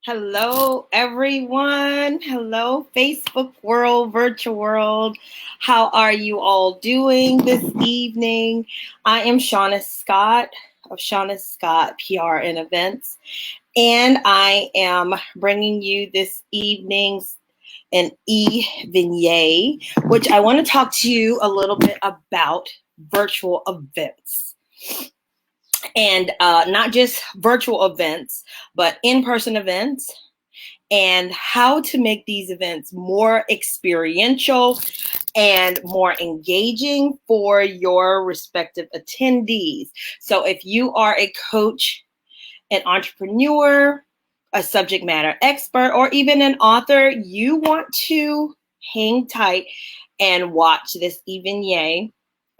Hello, everyone. Hello, Facebook world, virtual world. How are you all doing this evening? I am Shauna Scott of Shauna Scott PR and Events, and I am bringing you this evening's an e-vignette, which I want to talk to you a little bit about virtual events. And not just virtual events, but in-person events, and how to make these events more experiential and more engaging for your respective attendees. So if you are a coach, an entrepreneur, a subject matter expert, or even an author, you want to hang tight and watch this evening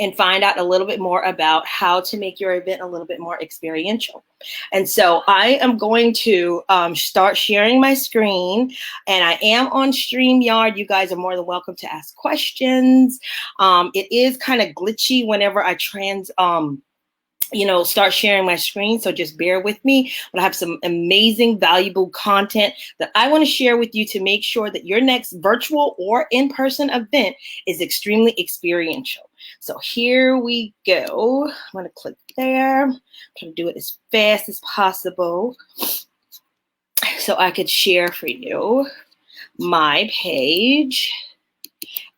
and find out a little bit more about how to make your event a little bit more experiential. And so I am going to start sharing my screen, and I am on StreamYard. You guys are more than welcome to ask questions. It is kind of glitchy whenever I start sharing my screen. So just bear with me. But I have some amazing, valuable content that I want to share with you to make sure that your next virtual or in-person event is extremely experiential. So here we go. I'm going to click there. I'm trying to do it as fast as possible so I could share for you my page.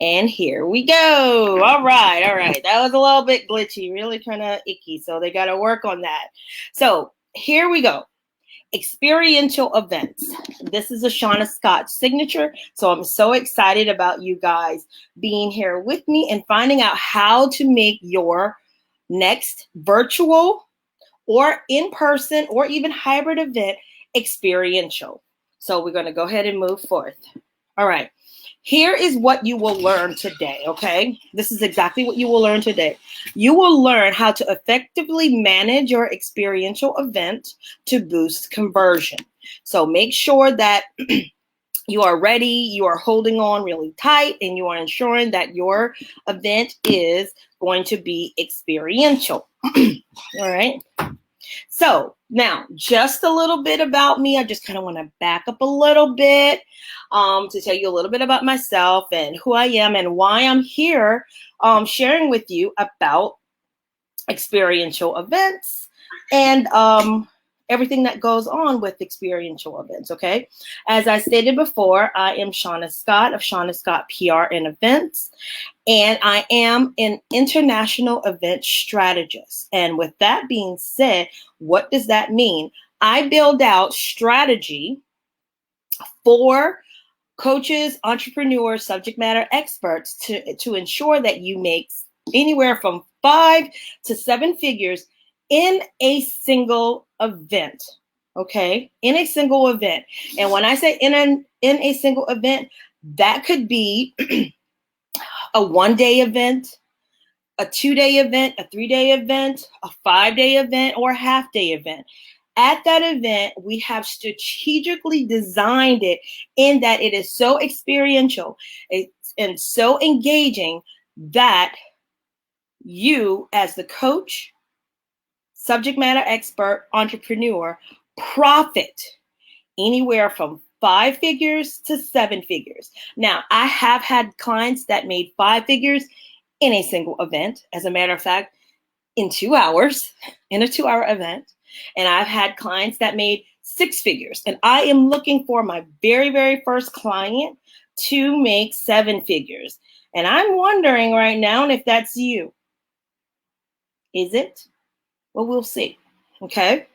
And here we go. All right. That was a little bit glitchy, really kind of icky. So they got to work on that. So here we go. Experiential events. This is a Shauna Scott signature. So I'm so excited about you guys being here with me and finding out how to make your next virtual or in-person or even hybrid event experiential. So we're going to go ahead and move forth. All right. Here is what you will learn today, okay? This is exactly what you will learn today. You will learn how to effectively manage your experiential event to boost conversion. So make sure that you are ready, you are holding on really tight, and you are ensuring that your event is going to be experiential. All right? So now, just a little bit about me. I just kind of want to back up a little bit to tell you a little bit about myself and who I am and why I'm here sharing with you about experiential events and everything that goes on with experiential events, okay? As I stated before, I am Shauna Scott of Shauna Scott PR and Events, and I am an international event strategist. And with that being said, what does that mean? I build out strategy for coaches, entrepreneurs, subject matter experts to ensure that you make anywhere from 5 to 7 figures in a single event, okay? In a single event. And when I say in a single event, that could be a 1-day event, a 2-day event, a 3-day event, a 5-day event, or a half-day event. At that event, we have strategically designed it in that it is so experiential and so engaging that you, as the coach, subject matter expert, entrepreneur, profit anywhere from 5 figures to 7 figures. Now, I have had clients that made 5 figures in a single event. As a matter of fact, in 2 hours, in a 2-hour event. And I've had clients that made 6 figures. And I am looking for my very, very first client to make 7 figures. And I'm wondering right now if that's you. Is it? Well, we'll see. Okay.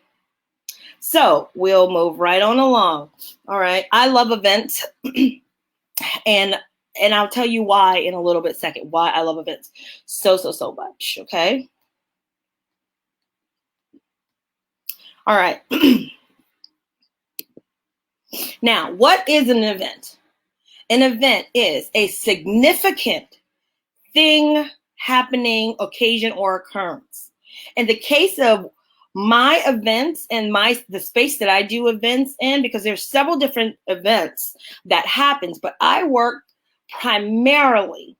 So we'll move right on along. All right. I love events. and I'll tell you why in a little bit second, why I love events so much. Okay. All right. Now, what is an event? An event is a significant thing, happening, occasion, or occurrence. In the case of my events and the space that I do events in, because there's several different events that happens, but I work primarily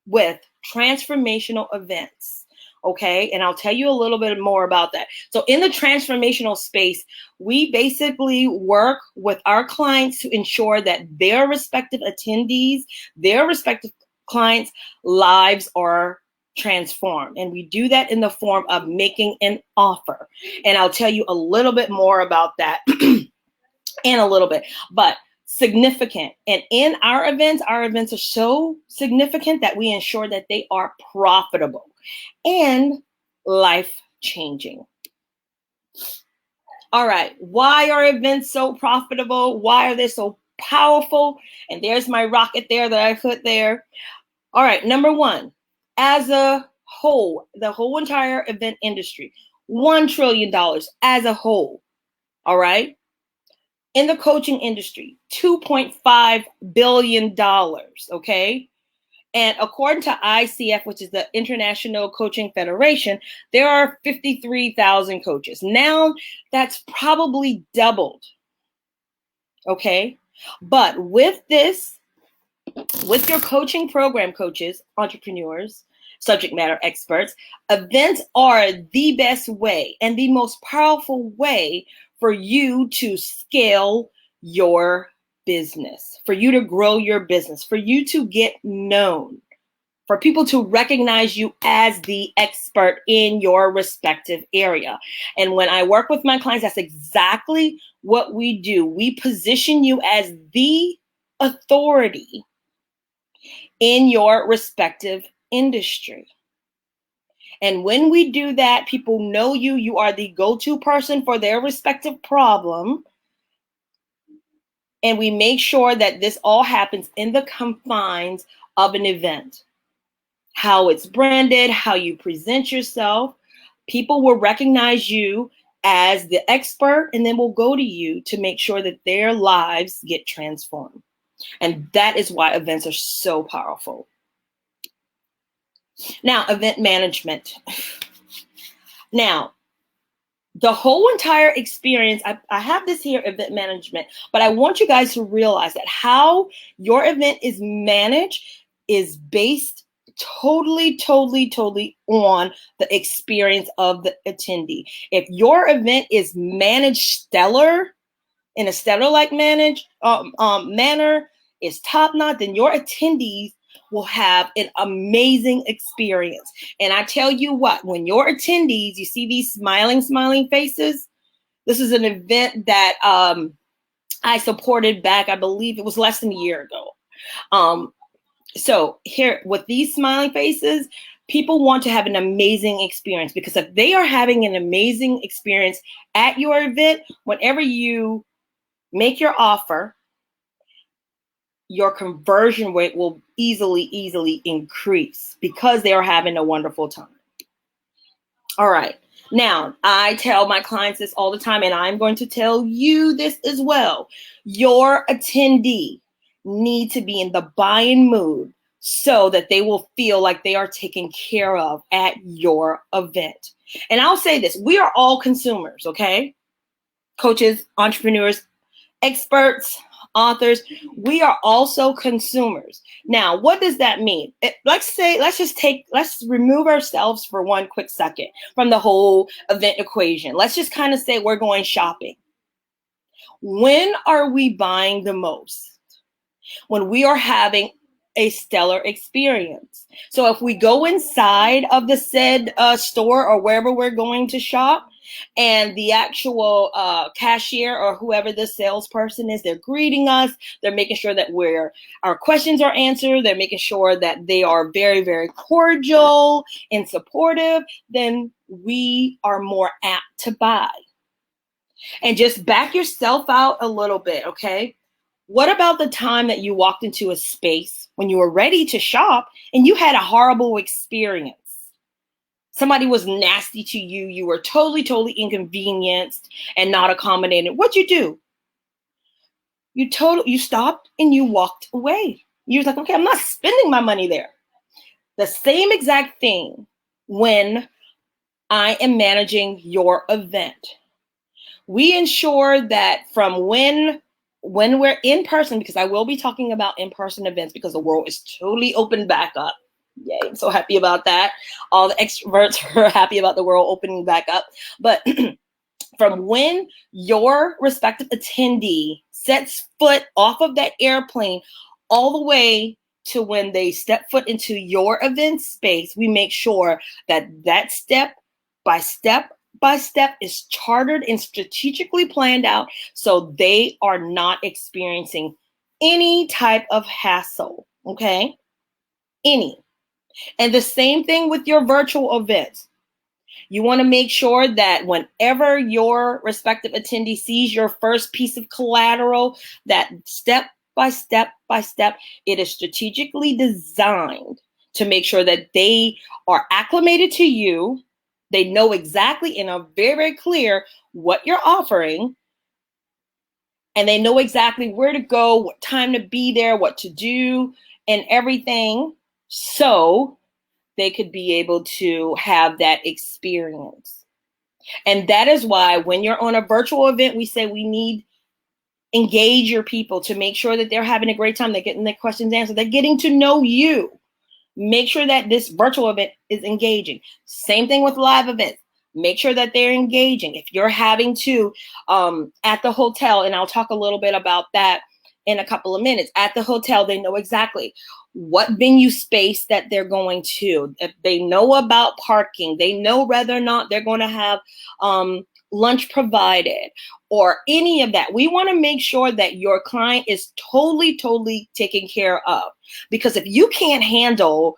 with transformational events. Okay, and I'll tell you a little bit more about that. So in the transformational space, we basically work with our clients to ensure that their respective attendees, their respective clients' lives are transformed. And we do that in the form of making an offer. And I'll tell you a little bit more about that in a little bit. But significant. And in our events are so significant that we ensure that they are profitable and life-changing. All right, why are events so profitable? Why are they so powerful? And there's my rocket there that I put there. All right, number one, as a whole, the whole entire event industry, $1 trillion as a whole. All right. In the coaching industry, $2.5 billion, okay? And according to ICF, which is the International Coaching Federation, there are 53,000 coaches. Now that's probably doubled, okay? But with this, with your coaching program coaches, entrepreneurs, subject matter experts, events are the best way and the most powerful way for you to scale your business, for you to grow your business, for you to get known, for people to recognize you as the expert in your respective area. And when I work with my clients, that's exactly what we do. We position you as the authority in your respective industry. And when we do that, people know you. You are the go-to person for their respective problem. And we make sure that this all happens in the confines of an event. How it's branded, how you present yourself. People will recognize you as the expert and then will go to you to make sure that their lives get transformed. And that is why events are so powerful. Now, event management. Now, the whole entire experience, I have this here, event management, but I want you guys to realize that how your event is managed is based totally on the experience of the attendee. If your event is managed stellar, in a stellar-like manner, is top-notch, then your attendees will have an amazing experience. And I tell you what, when your attendees, you see these smiling faces, this is an event that I supported back, I believe it was less than a year ago. So here, with these smiling faces, people want to have an amazing experience, because if they are having an amazing experience at your event, whenever you make your offer, your conversion rate will easily increase because they are having a wonderful time. All right. Now, I tell my clients this all the time, and I'm going to tell you this as well. Your attendee need to be in the buying mood so that they will feel like they are taken care of at your event. And I'll say this, we are all consumers, okay? Coaches, entrepreneurs, experts, authors, we are also consumers. Now, what does that mean? Let's remove ourselves for one quick second from the whole event equation. Let's just kind of say we're going shopping. When are we buying the most? When we are having a stellar experience. So if we go inside of the said store or wherever we're going to shop, and the actual cashier or whoever the salesperson is, they're greeting us, they're making sure that our questions are answered, they're making sure that they are very cordial and supportive, then we are more apt to buy. And just back yourself out a little bit, okay? What about the time that you walked into a space when you were ready to shop and you had a horrible experience? Somebody was nasty to you. You were totally inconvenienced and not accommodated. What'd you do? You stopped and you walked away. You was like, okay, I'm not spending my money there. The same exact thing when I am managing your event. We ensure that from when we're in person, because I will be talking about in-person events because the world is totally opened back up. Yay, I'm so happy about that. All the extroverts are happy about the world opening back up. But from when your respective attendee sets foot off of that airplane all the way to when they step foot into your event space, we make sure that that step by step is chartered and strategically planned out so they are not experiencing any type of hassle, okay? Any. And the same thing with your virtual events. You want to make sure that whenever your respective attendee sees your first piece of collateral, that step by step by step, it is strategically designed to make sure that they are acclimated to you. They know exactly and are very, very clear what you're offering. And they know exactly where to go, what time to be there, what to do, and everything. So they could be able to have that experience. And that is why when you're on a virtual event, we say we need engage your people to make sure that they're having a great time. They're getting their questions answered. They're getting to know you. Make sure that this virtual event is engaging. Same thing with live events. Make sure that they're engaging. If you're having to, at the hotel, and I'll talk a little bit about that in a couple of minutes, at the hotel, they know exactly what venue space that they're going to. If they know about parking, they know whether or not they're going to have lunch provided or any of that. We want to make sure that your client is totally, totally taken care of. Because if you can't handle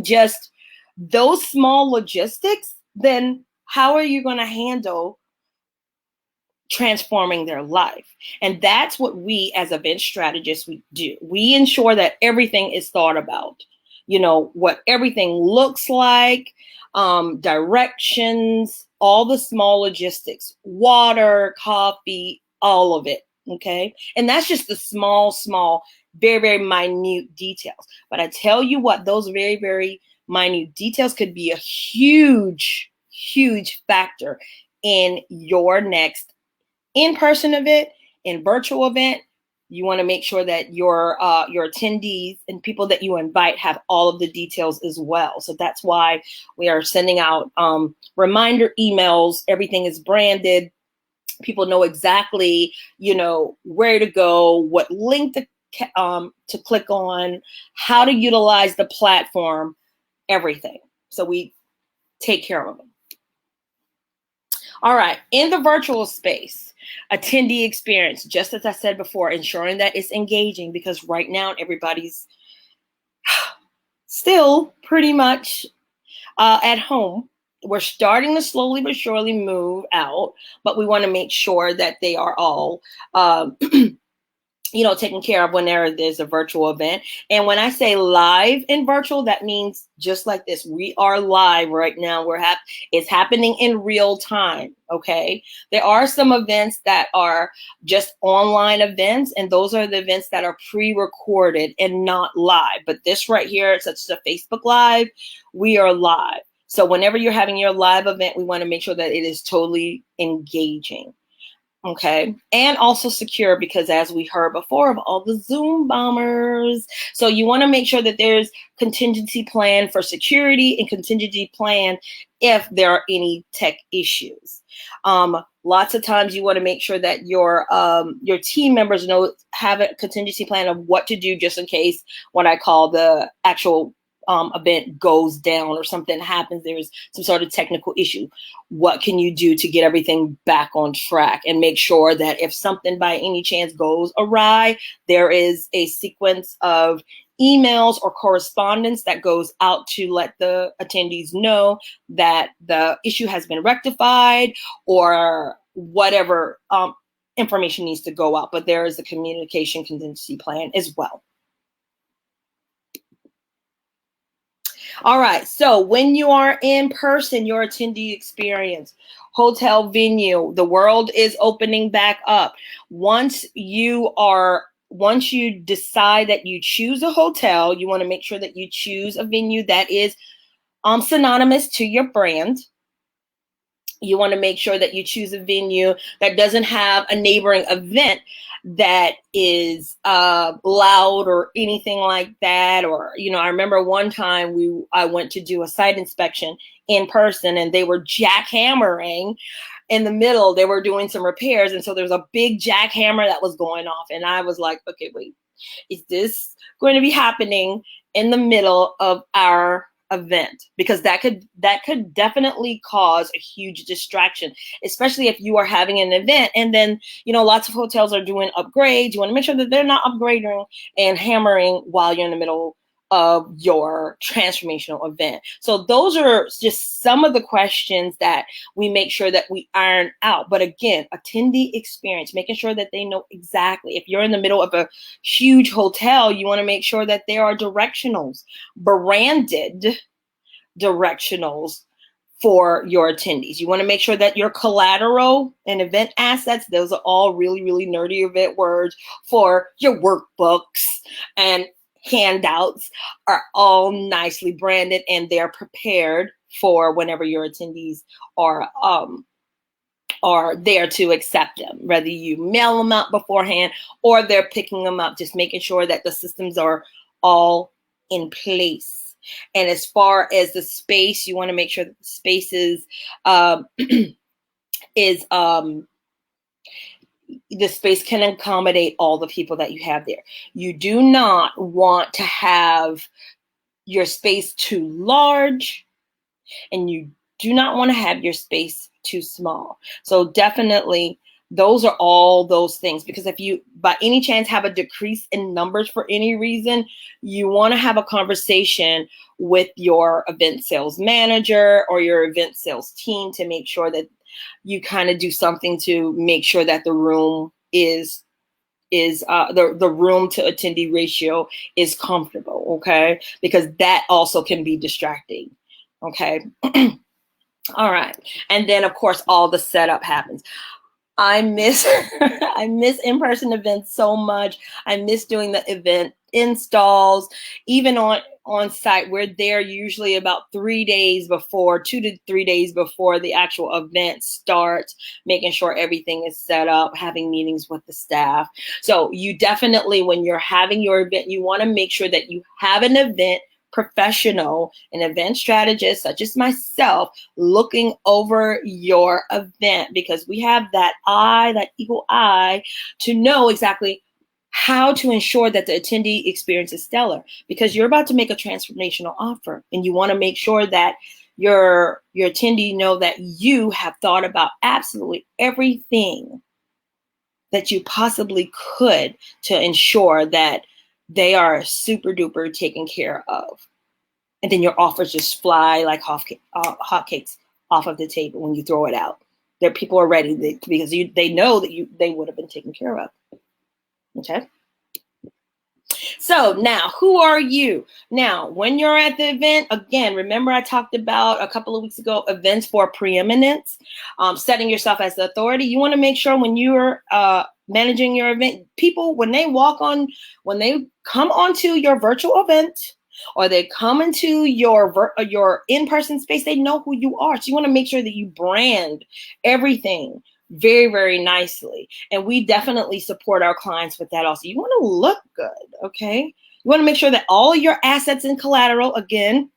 just those small logistics, then how are you going to handle transforming their life? And that's what we as event strategists, we do. We ensure that everything is thought about, you know, what everything looks like, directions, all the small logistics, water, coffee, all of it. Okay. And that's just the small, very, very minute details. But I tell you what, those very, very minute details could be a huge, huge factor in your next in-person event, in virtual event. You want to make sure that your attendees and people that you invite have all of the details as well. So that's why we are sending out reminder emails. Everything is branded. People know exactly, you know, where to go, what link to click on, how to utilize the platform, everything. So we take care of them. All right, in the virtual space, attendee experience, just as I said before, ensuring that it's engaging, because right now everybody's still pretty much at home. We're starting to slowly but surely move out, but we want to make sure that they are all you know, taken care of when there's a virtual event. And when I say live and virtual, that means just like this. We are live right now. It's happening in real time. Okay. There are some events that are just online events, and those are the events that are pre-recorded and not live. But this right here, such as a Facebook Live, we are live. So whenever you're having your live event, we want to make sure that it is totally engaging. Okay. And also secure, because as we heard before of all the Zoom bombers. So you want to make sure that there's contingency plan for security and contingency plan if there are any tech issues. Lots of times you want to make sure that your team members have a contingency plan of what to do just in case what I call the actual event goes down or something happens, there's some sort of technical issue. What can you do to get everything back on track and make sure that if something by any chance goes awry, there is a sequence of emails or correspondence that goes out to let the attendees know that the issue has been rectified or whatever information needs to go out. But there is a communication contingency plan as well. All right, so when you are in person, your attendee experience, hotel venue, the world is opening back up. Once you decide that you choose a hotel, you want to make sure that you choose a venue that is synonymous to your brand. You want to make sure that you choose a venue that doesn't have a neighboring event that is loud or anything like that. Or, I remember one time I went to do a site inspection in person, and they were jackhammering in the middle. They were doing some repairs, and so there was a big jackhammer that was going off, and I was like, okay, wait, is this going to be happening in the middle of our event? Because that could definitely cause a huge distraction, especially if you are having an event and then lots of hotels are doing upgrades. You want to make sure that they're not upgrading and hammering while you're in the middle of your transformational event. So those are just some of the questions that we make sure that we iron out. But again, attendee experience, making sure that they know exactly. If you're in the middle of a huge hotel, you want to make sure that there are directionals, branded directionals for your attendees. You want to make sure that your collateral and event assets, those are all really, really nerdy event words, for your workbooks and handouts, are all nicely branded, and they're prepared for whenever your attendees are there to accept them, whether you mail them out beforehand or they're picking them up. Just making sure that the systems are all in place. And as far as the space, you want to make sure that the space the space can accommodate all the people that you have there. You do not want to have your space too large, and you do not want to have your space too small. So definitely those are all those things, because if you by any chance have a decrease in numbers for any reason, you want to have a conversation with your event sales manager or your event sales team to make sure that you kind of do something to make sure that the room is the room to attendee ratio is comfortable, okay? Because that also can be distracting, okay? All right. And then, of course, all the setup happens. I miss I miss in-person events so much. I miss doing the event installs. Even on site, we're there usually about 3 days before, 2 to 3 days before the actual event starts, making sure everything is set up, having meetings with the staff. So you definitely, when you're having your event, you want to make sure that you have an event professional, an event strategist such as myself, looking over your event, because we have that eagle eye to know exactly how to ensure that the attendee experience is stellar, because you're about to make a transformational offer, and you want to make sure that your attendee know that you have thought about absolutely everything that you possibly could to ensure that they are super duper taken care of. And then your offers just fly like hotcakes off of the table when you throw it out. There, people are ready because they know that they would have been taken care of. Okay. So now, who are you? Now, when you're at the event, again, remember I talked about a couple of weeks ago, events for preeminence, setting yourself as the authority. You want to make sure when you're managing your event, people, when they come onto your virtual event, or they come into your in-person space, they know who you are. So you want to make sure that you brand everything very, very nicely. And we definitely support our clients with that also. You want to look good, okay? You want to make sure that all your assets and collateral, again,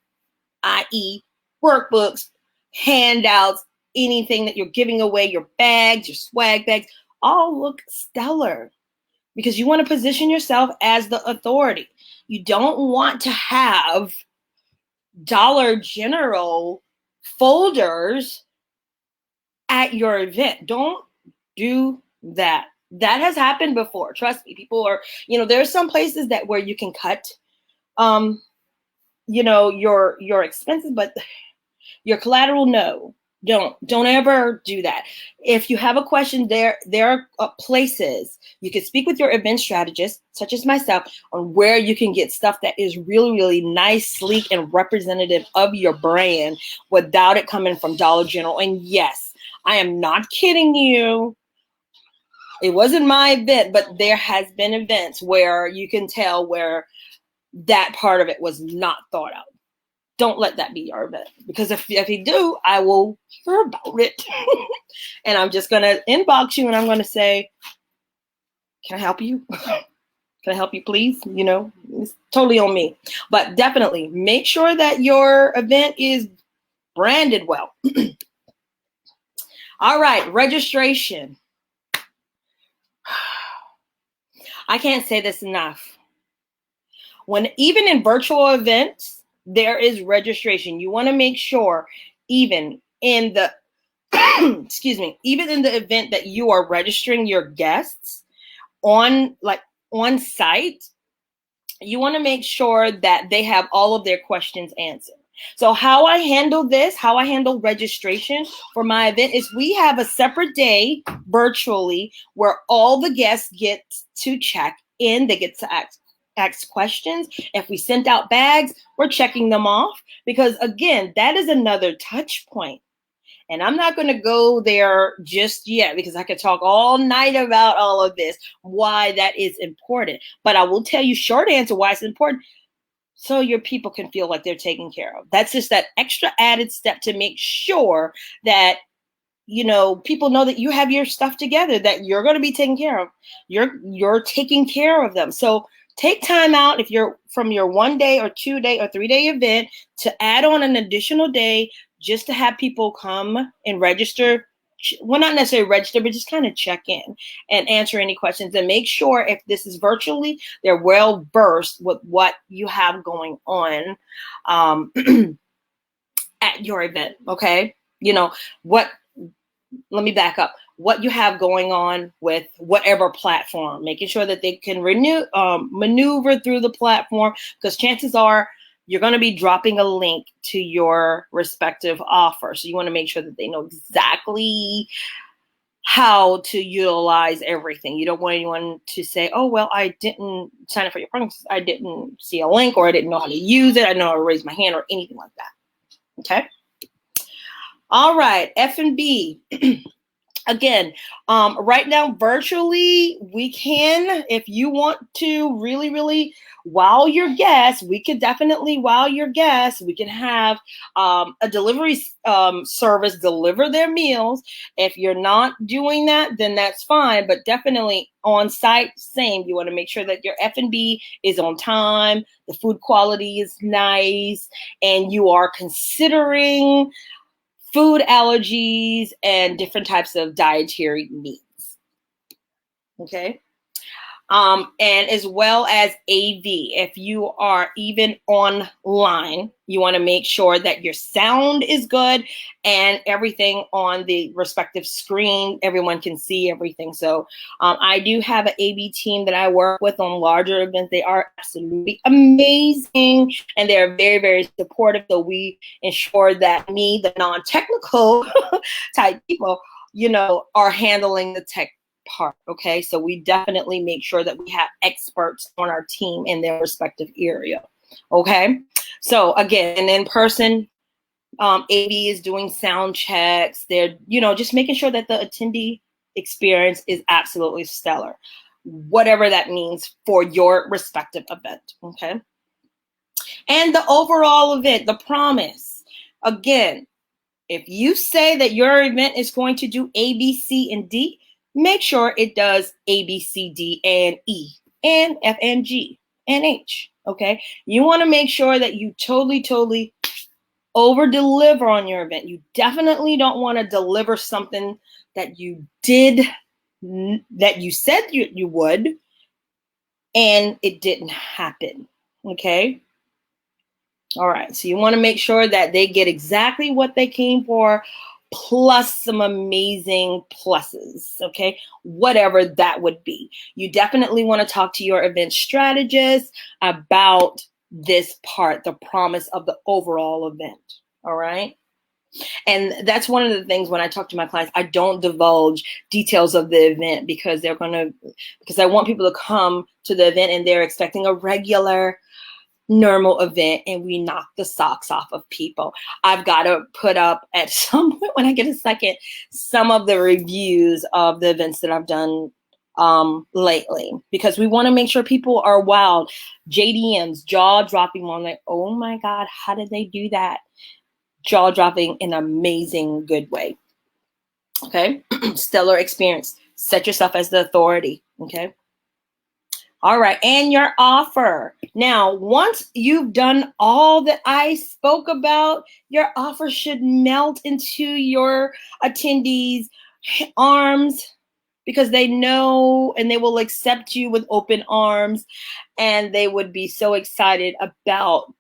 i.e. workbooks, handouts, anything that you're giving away, your bags, your swag bags, all look stellar, because you want to position yourself as the authority. You don't want to have Dollar General folders at your event. Don't do that. That has happened before. Trust me. People are, there's some places where you can cut, your expenses, but your collateral, no. Don't ever do that. If you have a question, there are places you can speak with your event strategist, such as myself, on where you can get stuff that is really, really nice, sleek, and representative of your brand without it coming from Dollar General. And yes, I am not kidding you. It wasn't my event, but there has been events where you can tell where that part of it was not thought out. don't let that be your event, because if you do, I will hear about it. And I'm just going to inbox you and I'm going to say, can I help you? Can I help you, please? You know, it's totally on me. But definitely make sure that your event is branded well. All right, registration. I can't say this enough. Even in virtual events, there is registration. You want to make sure, even in the excuse me, even in the event that you are registering your guests on site, you want to make sure that they have all of their questions answered. So how I handle registration for my event is we have a separate day virtually where all the guests get to check in. They get to ask questions. If we sent out bags, we're checking them off, because again, that is another touch point. And I'm not going to go there just yet, because I could talk all night about all of this, why that is important. But I will tell you short answer why it's important. So your people can feel like they're taken care of. That's just that extra added step to make sure that, you know, people know that you have your stuff together, that you're going to be taken care of. You're taking care of them. So take time out, if you're from your 1 day or 2 day or 3 day event, to add on an additional day just to have people come and register. Well, not necessarily register, but just kind of check in and answer any questions, and make sure if this is virtually, they're well versed with what you have going on at your event. Okay. You know, let me back up. What you have going on with whatever platform, making sure that they can maneuver through the platform, because chances are you're going to be dropping a link to your respective offer. So you want to make sure that they know exactly how to utilize everything. You don't want anyone to say, oh, well, I didn't sign up for your program. I didn't see a link, or I didn't know how to use it. I didn't know how to raise my hand or anything like that. Okay. All right. F&B. Again, right now, virtually, we can, if you want to really, really wow your guests, we could definitely wow your guests. We can have a delivery service deliver their meals. If you're not doing that, then that's fine. But definitely on site, same. You want to make sure that your F&B is on time, the food quality is nice, and you are considering food allergies and different types of dietary needs. Okay. And as well as AV. If you are even online, you want to make sure that your sound is good and everything on the respective screen, everyone can see everything. So I do have an AV team that I work with on larger events. They are absolutely amazing, and they're very, very supportive. So we ensure that me, the non-technical type people, you know, are handling the tech part. Okay, so we definitely make sure that we have experts on our team in their respective area. Okay, so again, an in-person AV is doing sound checks. They're, you know, just making sure that the attendee experience is absolutely stellar, whatever that means for your respective event. Okay, and the overall event, the promise. Again, if you say that your event is going to do A, B, C, and D, make sure it does A, B, C, D, and E, and F, and G, and H. Okay, you want to make sure that you totally over deliver on your event. You definitely don't want to deliver something that you said you would, and it didn't happen. Okay. All right. So you want to make sure that they get exactly what they came for, plus some amazing pluses, okay? Whatever that would be. You definitely want to talk to your event strategist about this part, the promise of the overall event, all right? And that's one of the things when I talk to my clients, I don't divulge details of the event, because because I want people to come to the event and they're expecting a regular normal event, and we knock the socks off of people. I've got to put up at some point when I get a second some of the reviews of the events that I've done lately, because we want to make sure people are wild. JDMs, jaw dropping on, like, oh my God, how did they do that? Jaw dropping in an amazing, good way. Okay. Stellar experience. Set yourself as the authority. Okay. All right. And your offer. Now, once you've done all that I spoke about, your offer should melt into your attendees' arms, because they know and they will accept you with open arms, and they would be so excited about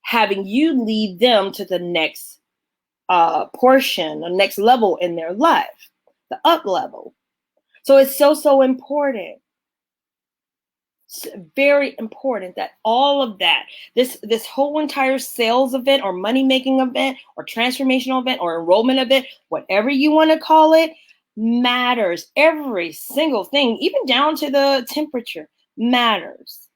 having you lead them to the next portion, the next level in their life, the up level. So it's so important. It's very important that all of that, this whole entire sales event or money making event or transformational event or enrollment event, whatever you want to call it, matters. Every single thing, even down to the temperature, matters.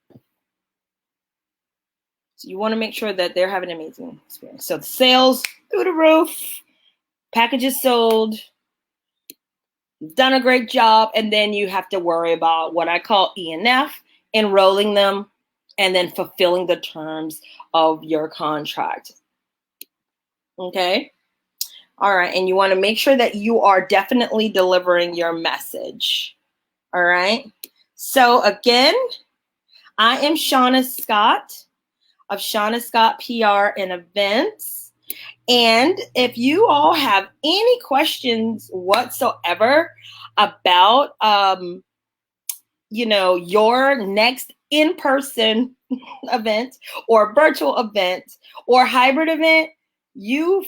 So you want to make sure that they're having an amazing experience. So the sales through the roof, packages sold, you've done a great job, and then you have to worry about what I call E&F, enrolling them, and then fulfilling the terms of your contract. Okay? All right, and you want to make sure that you are definitely delivering your message. All right? So again, I am Shauna Scott of Shauna Scott PR and Events. And if you all have any questions whatsoever about, your next in-person event or virtual event or hybrid event, you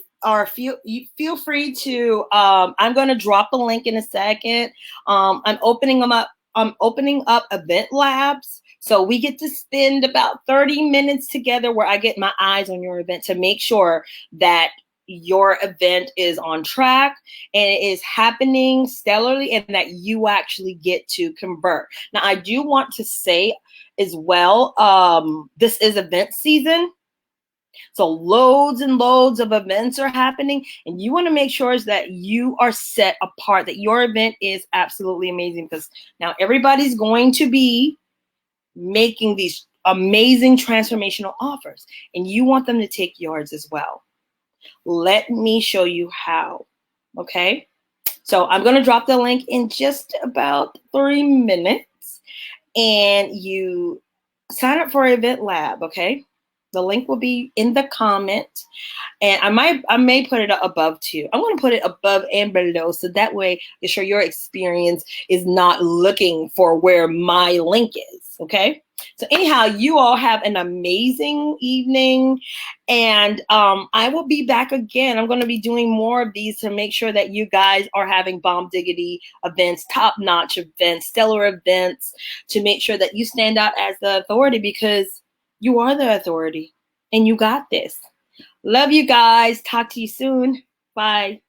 feel free to, I'm going to drop a link in a second. I'm opening up event labs. So we get to spend about 30 minutes together where I get my eyes on your event to make sure that your event is on track and it is happening stellarly and that you actually get to convert. Now, I do want to say as well, this is event season. So loads and loads of events are happening, and you want to make sure is that you are set apart, that your event is absolutely amazing, because now everybody's going to be making these amazing transformational offers, and you want them to take yours as well. Let me show you how. Okay. So I'm going to drop the link in just about 3 minutes, and you sign up for Event Lab. Okay. The link will be in the comment, and I may put it above too. I'm going to put it above and below, so that way you're sure your experience is not looking for where my link is. Okay. So anyhow, you all have an amazing evening, and I will be back again. I'm going to be doing more of these to make sure that you guys are having bomb diggity events, top-notch events, stellar events, to make sure that you stand out as the authority, because you are the authority and you got this. Love you guys. Talk to you soon. Bye.